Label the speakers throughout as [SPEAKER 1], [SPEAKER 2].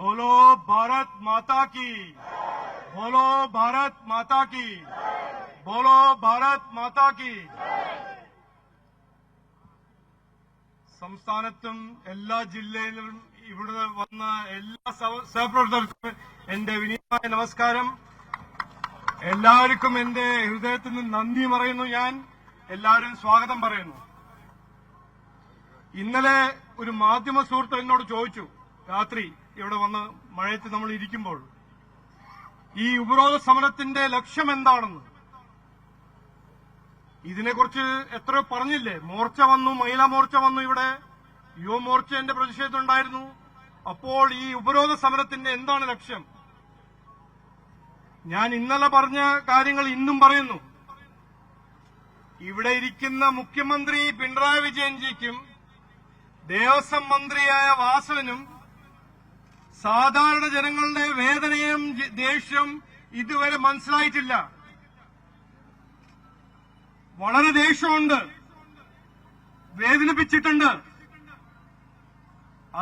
[SPEAKER 1] बोलो भारत माता की, बोलो भारत माता की, बोलो भारत माता की. സംസ്ഥാനത്തും എല്ലാ ജില്ലയിലും ഇവിടെ വന്ന എല്ലാ സഹപ്രവർത്തകർക്കും എന്റെ വിനീതമായ നമസ്കാരം. എല്ലാവർക്കും എന്റെ ഹൃദയത്തിൽ നിന്ന് നന്ദി പറയുന്നു. ഞാൻ എല്ലാവരും സ്വാഗതം പറയുന്നു. ഇന്നലെ ഒരു മാധ്യമ സുഹൃത്ത് എന്നോട് ചോദിച്ചു, രാത്രി ഇവിടെ വന്ന് മഴയത്ത് നമ്മൾ ഇരിക്കുമ്പോൾ, ഈ ഉപരോധ സമരത്തിന്റെ ലക്ഷ്യം എന്താണെന്ന്. ഇതിനെക്കുറിച്ച് എത്രയോ പറഞ്ഞില്ലേ. മോർച്ച വന്നു, മഹിളാ മോർച്ച വന്നു, ഇവിടെ യുവമോർച്ചന്റെ പ്രതിഷേധമുണ്ടായിരുന്നു. അപ്പോൾ ഈ ഉപരോധ സമരത്തിന്റെ എന്താണ് ലക്ഷ്യം? ഞാൻ ഇന്നലെ പറഞ്ഞ കാര്യങ്ങൾ ഇന്നും പറയുന്നു. ഇവിടെ ഇരിക്കുന്ന മുഖ്യമന്ത്രി പിണറായി വിജയൻജിക്കും ദേവസ്വം മന്ത്രിയായ വാസവനും സാധാരണ ജനങ്ങളുടെ വേദനയും ദേഷ്യം ഇതുവരെ മനസ്സിലായിട്ടില്ല. വളരെ ദേഷ്യമുണ്ട്, വേദനിപ്പിച്ചിട്ടുണ്ട്.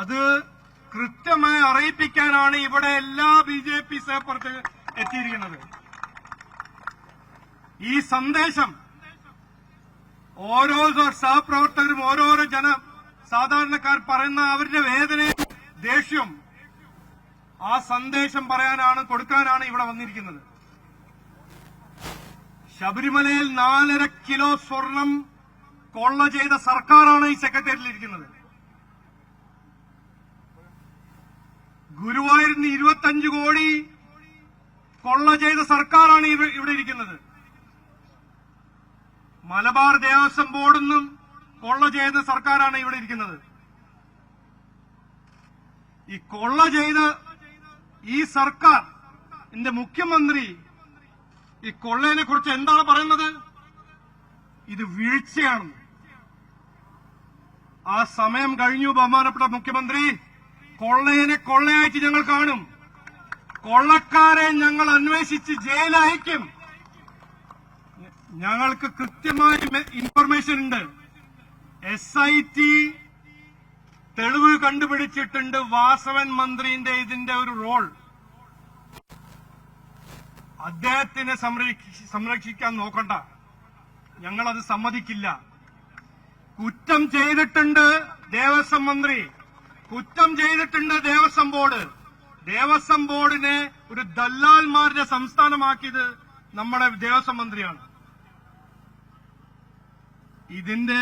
[SPEAKER 1] അത് കൃത്യമായി അറിയിപ്പിക്കാനാണ് ഇവിടെ എല്ലാ ബി.ജെ.പി. സഹപ്രവർത്തകരും എത്തിയിരിക്കുന്നത്. ഈ സന്ദേശം ഓരോ സഹപ്രവർത്തകരും ഓരോരോ സാധാരണക്കാർ പറയുന്ന അവരുടെ വേദനയും ദേഷ്യവും ആ സന്ദേശം കൊടുക്കാനാണ് ഇവിടെ വന്നിരിക്കുന്നത്. ശബരിമലയിൽ 4.5 കിലോ സ്വർണം കൊള്ള ചെയ്ത സർക്കാരാണ് ഈ സെക്രട്ടേറിയറ്റിൽ ഇരിക്കുന്നത്. ഗുരുവായൂരിന് 25 കോടി കൊള്ള ചെയ്ത സർക്കാരാണ് ഇവിടെ ഇരിക്കുന്നത്. മലബാർ ദേവസ്വം ബോർഡിൽ നിന്നും കൊള്ള ചെയ്ത സർക്കാരാണ് ഇവിടെ ഇരിക്കുന്നത്. ഈ കൊള്ള ചെയ്ത ഈ സർക്കാർ, എന്റെ മുഖ്യമന്ത്രി ഈ കൊള്ളയെ കുറിച്ച് എന്താണ് പറയുന്നത്? ഇത് വീഴ്ചയാണ്. ആ സമയം കഴിഞ്ഞു. ബഹുമാനപ്പെട്ട മുഖ്യമന്ത്രി, കൊള്ളയെ കൊള്ളയായിട്ട് ഞങ്ങൾ കാണും. കൊള്ളക്കാരെ ഞങ്ങൾ അന്വേഷിച്ച് ജയിലയക്കും. ഞങ്ങൾക്ക് കൃത്യമായ ഇൻഫർമേഷൻ ഉണ്ട്. SIT തെളിവ് കണ്ടുപിടിച്ചിട്ടുണ്ട്. വാസവൻ മന്ത്രിന്റെ ഇതിന്റെ ഒരു റോൾ. അദ്ദേഹത്തിനെ സംരക്ഷിക്കാൻ നോക്കണ്ട, ഞങ്ങളത് സമ്മതിക്കില്ല. കുറ്റം ചെയ്തിട്ടുണ്ട് ദേവസ്വം മന്ത്രി, കുറ്റം ചെയ്തിട്ടുണ്ട് ദേവസ്വം ബോർഡ്. ദേവസ്വം ബോർഡിനെ ഒരു ദല്ലാൽമാരുടെ സംസ്ഥാനമാക്കിയത് നമ്മുടെ ദേവസ്വം മന്ത്രിയാണ്. ഇതിന്റെ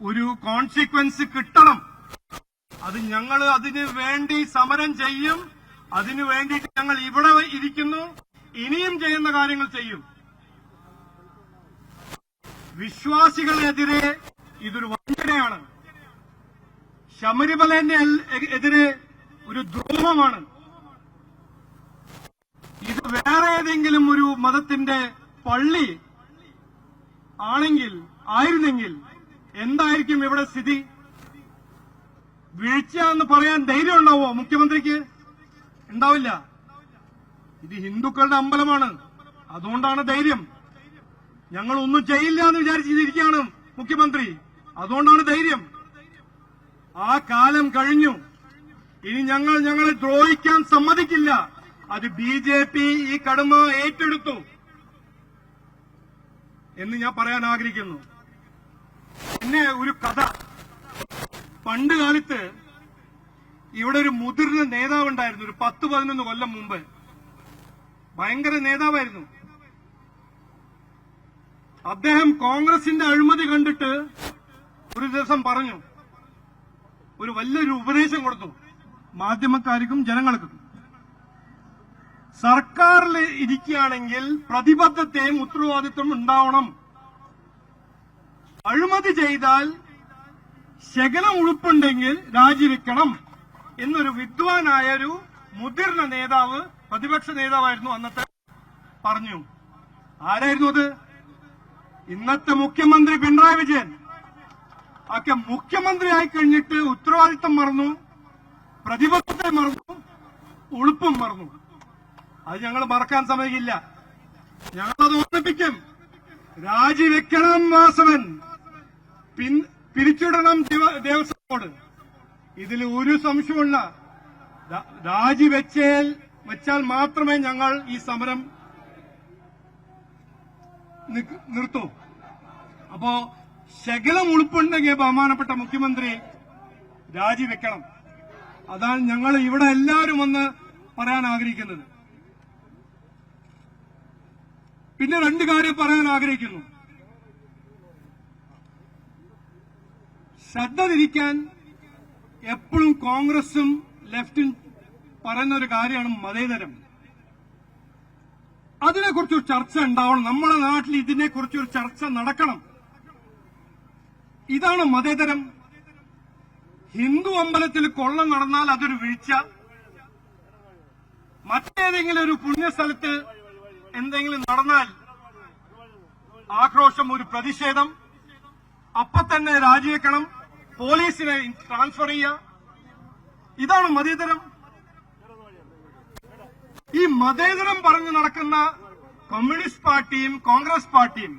[SPEAKER 1] ഒരു കോൺസിക്വൻസ് കിട്ടണം. അത് ഞങ്ങൾ അതിനു വേണ്ടി സമരം ചെയ്യും. അതിനു വേണ്ടിയിട്ട് ഞങ്ങൾ ഇവിടെ ഇരിക്കുന്നു. ഇനിയും ചെയ്യുന്ന കാര്യങ്ങൾ ചെയ്യും. വിശ്വാസികളെതിരെ ഇതൊരു വഞ്ചനയാണ്. ശബരിമലന്റെ എതിരെ ഒരു ദ്രോഹമാണ്. ഇത് വേറെ ഏതെങ്കിലും ഒരു മതത്തിന്റെ പള്ളി ആയിരുന്നെങ്കിൽ എന്തായിരിക്കും ഇവിടെ സ്ഥിതി? വീഴ്ചയെന്ന് പറയാൻ ധൈര്യം ഉണ്ടാവോ മുഖ്യമന്ത്രിക്ക്? ഉണ്ടാവില്ല. ഇത് ഹിന്ദുക്കളുടെ അമ്പലമാണ്, അതുകൊണ്ടാണ് ധൈര്യം. ഞങ്ങൾ ഒന്നും ചെയ്യില്ല എന്ന് വിചാരിച്ചിരിക്കുകയാണ് മുഖ്യമന്ത്രി, അതുകൊണ്ടാണ് ധൈര്യം. ആ കാലം കഴിഞ്ഞു. ഇനി ഞങ്ങളെ ദ്രോഹിക്കാൻ സമ്മതിക്കില്ല. അത് ബി.ജെ.പി. ഈ കടമ ഏറ്റെടുത്തു എന്ന് ഞാൻ പറയാൻ ആഗ്രഹിക്കുന്നു. പിന്നെ ഒരു കഥ. പണ്ട് കാലത്ത് ഇവിടെ ഒരു മുതിർന്ന നേതാവുണ്ടായിരുന്നു. ഒരു 10-11 കൊല്ലം മുമ്പ് ഭയങ്കര നേതാവായിരുന്നു. അദ്ദേഹം കോൺഗ്രസിന്റെ അഴിമതി കണ്ടിട്ട് ഒരു ദിവസം പറഞ്ഞു, ഒരു വലിയൊരു ഉപദേശം കൊടുത്തു മാധ്യമക്കാർക്കും ജനങ്ങൾക്കും. സർക്കാരിൽ ഇരിക്കുകയാണെങ്കിൽ പ്രതിബദ്ധതയും ഉത്തരവാദിത്വം ഉണ്ടാവണം. അഴിമതി ചെയ്താൽ ശകലം ഉളുപ്പുണ്ടെങ്കിൽ രാജിവെക്കണം എന്നൊരു വിദ്വാനായ ഒരു മുതിർന്ന നേതാവ്, പ്രതിപക്ഷ നേതാവായിരുന്നു അന്നത്തെ, പറഞ്ഞു. ആരായിരുന്നു അത്? ഇന്നത്തെ മുഖ്യമന്ത്രി പിണറായി വിജയൻ. ഒക്കെ മുഖ്യമന്ത്രിയായി കഴിഞ്ഞിട്ട് ഉത്തരവാദിത്തം മറന്നു, പ്രതിബദ്ധത മറന്നു, ഉളുപ്പും മറന്നു. അത് ഞങ്ങൾ മറക്കാൻ സമ്മതിക്കില്ല. ഞങ്ങളത് ഓർമ്മിപ്പിക്കും. രാജിവെക്കണം വാസവൻ, പിരിച്ചുവിടണം ദേവസ്വം ബോർഡ്. ഇതിൽ ഒരു സംശയമില്ല. വെച്ചാൽ മാത്രമേ ഞങ്ങൾ ഈ സമരം നിർത്തൂ. അപ്പോ ശകലം ഉളുപ്പുണ്ടെങ്കിൽ ബഹുമാനപ്പെട്ട മുഖ്യമന്ത്രി രാജിവെക്കണം. അതാണ് ഞങ്ങൾ ഇവിടെ എല്ലാവരും ഒന്ന് പറയാൻ ആഗ്രഹിക്കുന്നത്. പിന്നെ രണ്ട് കാര്യം പറയാൻ ആഗ്രഹിക്കുന്നു. ശ്രദ്ധ തിരിക്കാൻ എപ്പോഴും കോൺഗ്രസും ലെഫ്റ്റും പറയുന്ന ഒരു കാര്യമാണ് മതേതരം. അതിനെക്കുറിച്ചൊരു ചർച്ച ഉണ്ടാവണം. നമ്മുടെ നാട്ടിൽ ഇതിനെക്കുറിച്ചൊരു ചർച്ച നടക്കണം. ഇതാണ് മതേതരം. ഹിന്ദു അമ്പലത്തിൽ കൊള്ള നടന്നാൽ അതൊരു വീഴ്ച, മറ്റേതെങ്കിലും ഒരു പുണ്യസ്ഥലത്ത് എന്തെങ്കിലും നടന്നാൽ ആക്രോശം, ഒരു പ്രതിഷേധം, അപ്പൊ തന്നെ രാജിവെക്കണം, പോലീസിനെ ട്രാൻസ്ഫർ ചെയ്യുക. ഇതാണ് മതേതരം. ഈ മതേതരം പറഞ്ഞു നടക്കുന്ന കമ്മ്യൂണിസ്റ്റ് പാർട്ടിയും കോൺഗ്രസ് പാർട്ടിയും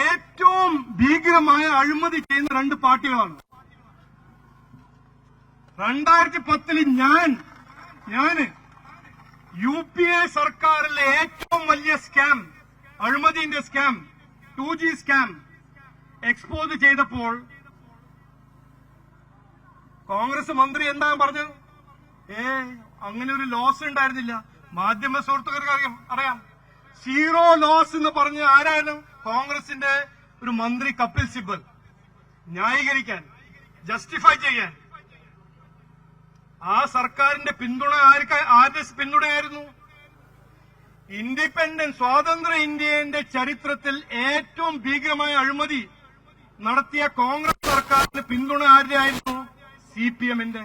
[SPEAKER 1] ഏറ്റവും ഭീകരമായ അഴിമതി ചെയ്യുന്ന രണ്ട് പാർട്ടികളാണ്. 2010 ഞാന് UPA സർക്കാരിലെ ഏറ്റവും വലിയ സ്കാം, അഴിമതിന്റെ സ്കാം, 2G സ്കാം എക്സ്പോസ് ചെയ്തപ്പോൾ കോൺഗ്രസ് മന്ത്രി എന്താ പറഞ്ഞത്? അങ്ങനെ ഒരു ലോസ് ഉണ്ടായിരുന്നില്ല. മാധ്യമ സുഹൃത്തുക്കൾക്ക് അറിയാം. സീറോ ലോസ് എന്ന് പറഞ്ഞ ആരായിരുന്നു? കോൺഗ്രസിന്റെ ഒരു മന്ത്രി കപിൽ സിബൽ. ന്യായീകരിക്കാൻ, ജസ്റ്റിഫൈ ചെയ്യാൻ ആ സർക്കാരിന്റെ പിന്തുണ ആരുടെ പിന്തുണയായിരുന്നു? ഇൻഡിപെൻഡന്റ് സ്വതന്ത്ര ഇന്ത്യയുടെ ചരിത്രത്തിൽ ഏറ്റവും ഭീകരമായ അഴിമതി നടത്തിയ കോൺഗ്രസ് സർക്കാരിന്റെ പിന്തുണ ആരുടെ ആയിരുന്നു? CPMന്റെ.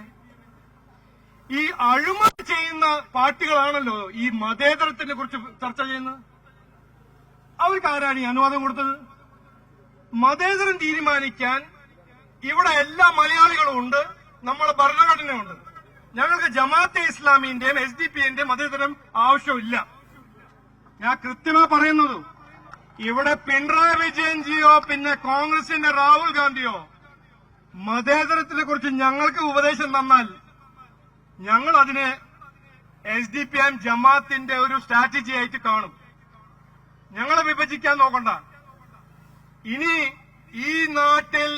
[SPEAKER 1] ഈ അഴിമതി ചെയ്യുന്ന പാർട്ടികളാണല്ലോ ഈ മതേതരത്തിനെ കുറിച്ച് ചർച്ച ചെയ്യുന്നത്. അവർക്ക് ആരാണ് ഈ അനുവാദം കൊടുത്തത്? മതേതരം തീരുമാനിക്കാൻ ഇവിടെ എല്ലാ മലയാളികളും ഉണ്ട്, നമ്മളെ ഭരണഘടനയുണ്ട്. ഞങ്ങൾക്ക് ജമാഅത്തെ ഇസ്ലാമിന്റെയും SDPന്റെയും മതേതരം ആവശ്യമില്ല. ഞാൻ കൃത്യമായി പറയുന്നത്, ഇവിടെ പിണറായി വിജയൻജിയോ പിന്നെ കോൺഗ്രസിന്റെ രാഹുൽ ഗാന്ധിയോ മതേതരത്തിനെ കുറിച്ച് ഞങ്ങൾക്ക് ഉപദേശം തന്നാൽ ഞങ്ങൾ അതിനെ SDPM ജമാഅത്തിന്റെ ഒരു സ്ട്രാറ്റജി ആയിട്ട് കാണും. ഞങ്ങളെ വിഭജിക്കാൻ നോക്കണ്ട. ഇനി ഈ നാട്ടിൽ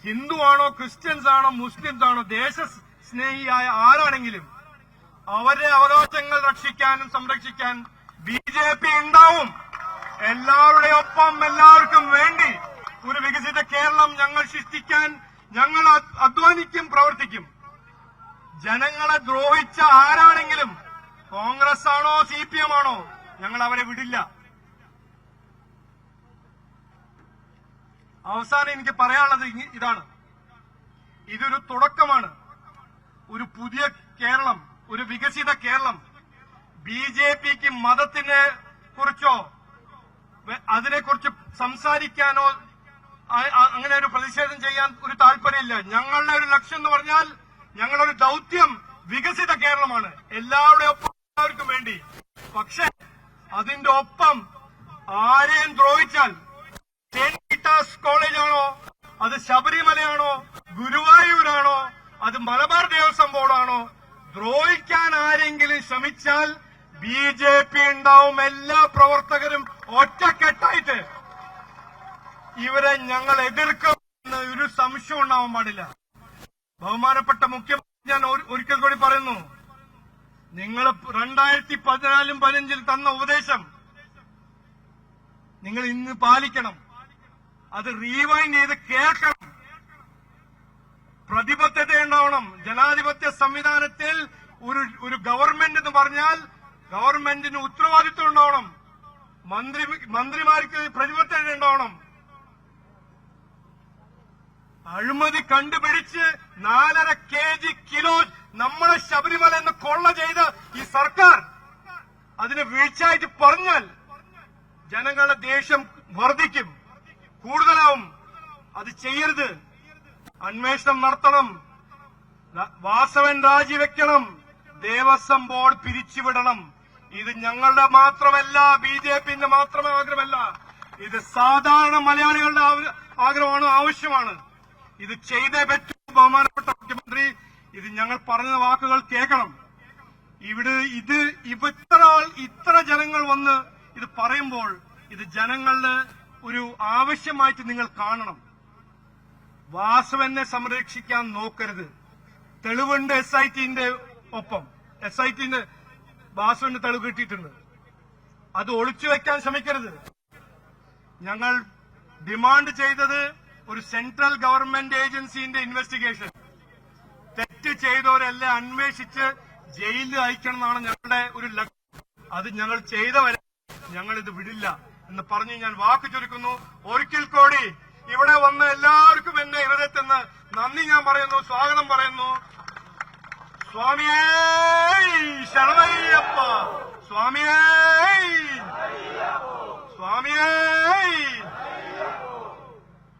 [SPEAKER 1] ഹിന്ദുവാണോ ക്രിസ്ത്യൻസ് ആണോ മുസ്ലിംസ് ആണോ ദേശസ്നേഹിയായ ആരാണെങ്കിലും അവരുടെ അവകാശങ്ങൾ രക്ഷിക്കാനും സംരക്ഷിക്കാൻ BJP ഉണ്ടാവും. എല്ലാവരുടെയും ഒപ്പം എല്ലാവർക്കും വേണ്ടി ഒരു വികസിത കേരളം ഞങ്ങൾ സൃഷ്ടിക്കാൻ ഞങ്ങൾ അധ്വാനിക്കും, പ്രവർത്തിക്കും. ജനങ്ങളെ ദ്രോഹിച്ച ആരാണെങ്കിലും കോൺഗ്രസ് ആണോ CPM ആണോ ഞങ്ങൾ അവരെ വിടില്ല. അവസാനം എനിക്ക് പറയാനുള്ളത് ഇതാണ്. ഇതൊരു തുടക്കമാണ്. ഒരു പുതിയ കേരളം, ഒരു വികസിത കേരളം. BJPക്ക് മതത്തിനെ കുറിച്ചോ അതിനെക്കുറിച്ച് സംസാരിക്കാനോ അങ്ങനെ ഒരു പ്രതിഷേധം ചെയ്യാൻ ഒരു താല്പര്യമില്ല. ഞങ്ങളുടെ ഒരു ലക്ഷ്യം എന്ന് പറഞ്ഞാൽ, ഞങ്ങളുടെ ഒരു ദൌത്യം വികസിത കേരളമാണ്, എല്ലാവർക്കും വേണ്ടി. പക്ഷെ അതിന്റെ ഒപ്പം ആരെയും ദ്രോഹിച്ചാൽ, സെന്റ് പീറ്റേഴ്സ് കോളേജാണോ, അത് ശബരിമലയാണോ, ഗുരുവായൂരാണോ, അത് മലബാർ ദേവസ്വം ബോർഡാണോ, ദ്രോഹിക്കാൻ ആരെങ്കിലും ശ്രമിച്ചാൽ BJP ഉണ്ടാവും. എല്ലാ പ്രവർത്തകരും ഒറ്റക്കെട്ടായിട്ട് ഇവരെ ഞങ്ങൾ എതിർക്കും എന്ന് ഒരു സംശയം ഉണ്ടാവാൻ പാടില്ല. ബഹുമാനപ്പെട്ട മുഖ്യമന്ത്രി, ഞാൻ ഒരിക്കൽ കൂടി പറയുന്നു, നിങ്ങൾ 2014 15 തന്ന ഉപദേശം നിങ്ങൾ ഇന്ന് പാലിക്കണം. അത് റീവൈൻഡ് ചെയ്ത് കേൾക്കണം. പ്രതിബദ്ധത ഉണ്ടാവണം. ജനാധിപത്യ സംവിധാനത്തിൽ ഒരു ഗവൺമെന്റ് എന്ന് പറഞ്ഞാൽ ഗവൺമെന്റിന് ഉത്തരവാദിത്വം ഉണ്ടാവണം. മന്ത്രിമാർക്ക് പ്രതിബദ്ധത ഉണ്ടാവണം. അഴിമതി കണ്ടുപിടിച്ച് 4.5 kg കിലോ നമ്മളെ ശബരിമല എന്ന് കൊള്ള ചെയ്ത ഈ സർക്കാർ അതിനെ വീഴ്ചയായിട്ട് പറഞ്ഞാൽ ജനങ്ങളുടെ ദേഷ്യം വർദ്ധിക്കും, കൂടുതലാവും. അത് ചെയ്യരുത്. അന്വേഷണം നടത്തണം. വാസവൻ രാജിവെക്കണം. ദേവസ്വം ബോർഡ് പിരിച്ചുവിടണം. ഇത് ഞങ്ങളുടെ മാത്രമല്ല, BJPന്റെ മാത്രമേ ആഗ്രഹമല്ല. ഇത് സാധാരണ മലയാളികളുടെ ആഗ്രഹമാണ്, ആവശ്യമാണ്. ഇത് ചെയ്തേ പറ്റൂ. ബഹുമാനപ്പെട്ട മുഖ്യമന്ത്രി, ഇത് ഞങ്ങൾ പറഞ്ഞ വാക്കുകൾ കേൾക്കണം. ഇത്ര ജനങ്ങൾ വന്ന് ഇത് പറയുമ്പോൾ ഇത് ജനങ്ങളുടെ ഒരു ആവശ്യമായിട്ട് നിങ്ങൾ കാണണം. വാസവനെ സംരക്ഷിക്കാൻ നോക്കരുത്. തെളിവുണ്ട് SITന്റെ ഒപ്പം. SITന്റെ വാസവന് തെളിവ് കിട്ടിയിട്ടുണ്ട്. അത് ഒളിച്ചു വെക്കാൻ ശ്രമിക്കരുത്. ഞങ്ങൾ ഡിമാൻഡ് ചെയ്തത് ഒരു സെൻട്രൽ ഗവൺമെന്റ് ഏജൻസിന്റെ ഇൻവെസ്റ്റിഗേഷൻ. തെറ്റ് ചെയ്തവരെല്ലാം അന്വേഷിച്ച് ജയിലിൽ അയക്കണം എന്നാണ് ഞങ്ങളുടെ ഒരു ലക്ഷ്യം. അത് ഞങ്ങൾ ചെയ്തവരെ ഞങ്ങൾ ഇത് വിടില്ല എന്ന് പറഞ്ഞ് ഞാൻ വാക്ക് ചുരുക്കുന്നു. ഒരിക്കൽ കൂടി ഇവിടെ വന്ന എല്ലാവർക്കും എന്റെ ഹൃദയത്തിൽ നിന്ന് നന്ദി ഞാൻ പറയുന്നു, സ്വാഗതം പറയുന്നു. സ്വാമിയേ ശരണയ്യപ്പ, സ്വാമിയേ, സ്വാമിയേ.